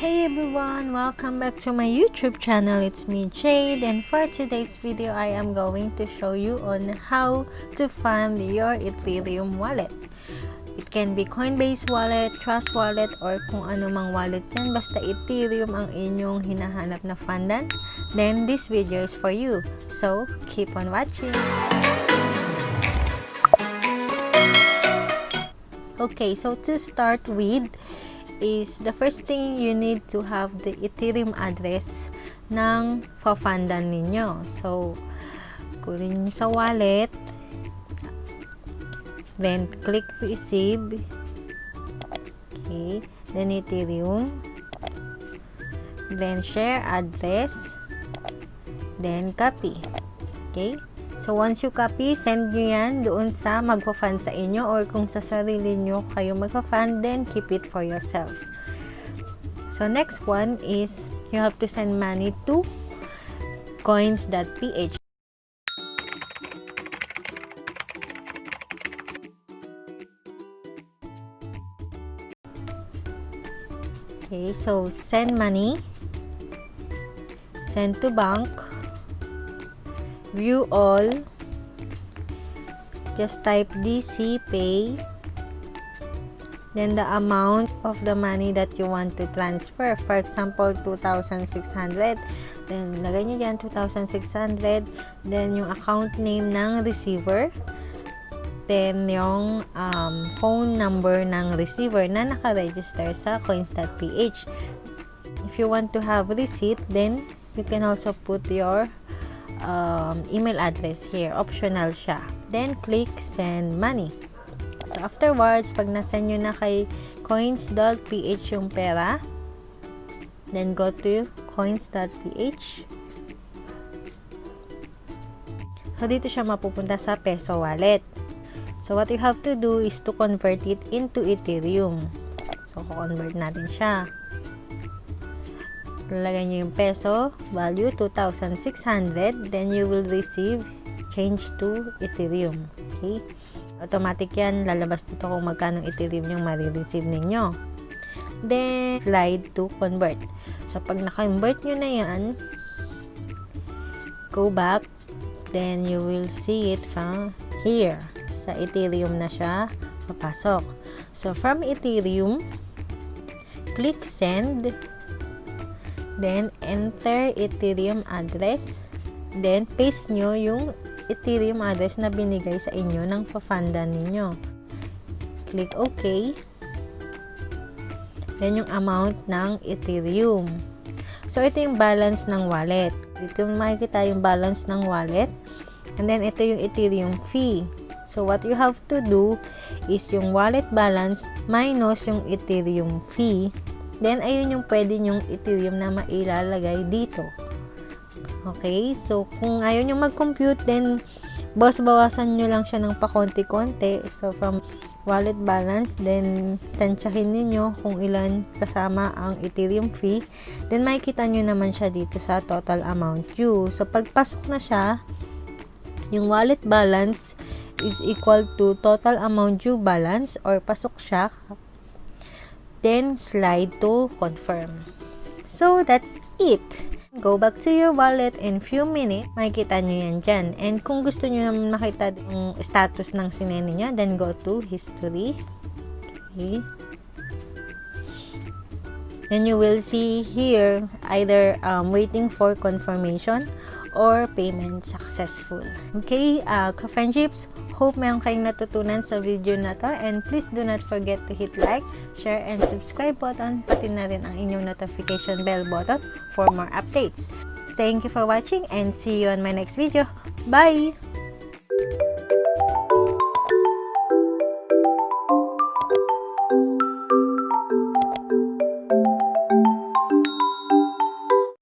Hey everyone, welcome back to my YouTube channel. It's me Jade, and for today's video I am going to show you on how to fund your Ethereum wallet. It can be Coinbase wallet, Trust wallet, or kung ano mang wallet yan, basta Ethereum ang inyong hinahanap na fundan, then this video is for you. So keep on watching. Okay, so to start with is the first thing you need to have the Ethereum address ng fundan ninyo. So kunin nyo sa wallet, then click receive, okay, then Ethereum, then share address, then copy. Okay, so once you copy, send nyo yan doon sa magpa-fund sa inyo, or kung sa sarili nyo kayo magpa-fund, then keep it for yourself. So next one is you have to send money to coins.ph. Okay, so send money, send to bank, view all, just type DC pay, then the amount of the money that you want to transfer. For example, 2,600, then lagay nyo dyan 2,600, then yung account name ng receiver, then yung phone number ng receiver na naka-register sa coins.ph. If you want to have receipt, then you can also put your email address here, optional siya. Then click send money. So afterwards, pag nasend nyo na kay coins.ph yung pera, then go to coins.ph. So dito siya mapupunta sa peso wallet. So what you have to do is to convert it into Ethereum. So convert natin siya. Lalagay nyo yung peso value 2,600, then you will receive change to Ethereum. Okay, automatic yan, lalabas dito kung magkano Ethereum yung marireceive ninyo. Then slide to convert. So pag na-convert nyo na yan, go back, then you will see it from here. Sa Ethereum na siya papasok. So from Ethereum, click send, then enter Ethereum address, then paste nyo yung Ethereum address na binigay sa inyo ng fundan ninyo. Click OK, then yung amount ng Ethereum. So ito yung balance ng wallet. Dito makikita yung balance ng wallet, and then ito yung Ethereum fee. So what you have to do is yung wallet balance minus yung Ethereum fee, then ayun yung pwede yung Ethereum na mailalagay dito. Okay, so kung ayaw nyo mag-compute, then bawasan nyo lang siya ng pakonti-konti. So from wallet balance, then tansyahin ninyo kung ilan kasama ang Ethereum fee, then makikita nyo naman siya dito sa total amount due. So pagpasok na siya, yung wallet balance is equal to total amount due balance, or pasok siya, then slide to confirm. So that's it. Go back to your wallet in few minutes, makikita nyo yan dyan. And kung gusto nyo naman makita yung status ng sinend niya, then go to history. Okay, then you will see here either waiting for confirmation or payment successful. Okay, ka-friendships, hope mayroon kayong natutunan sa video na to, and please do not forget to hit like, share, and subscribe button, pati na rin ang inyong notification bell button for more updates. Thank you for watching, and see you on my next video. Bye!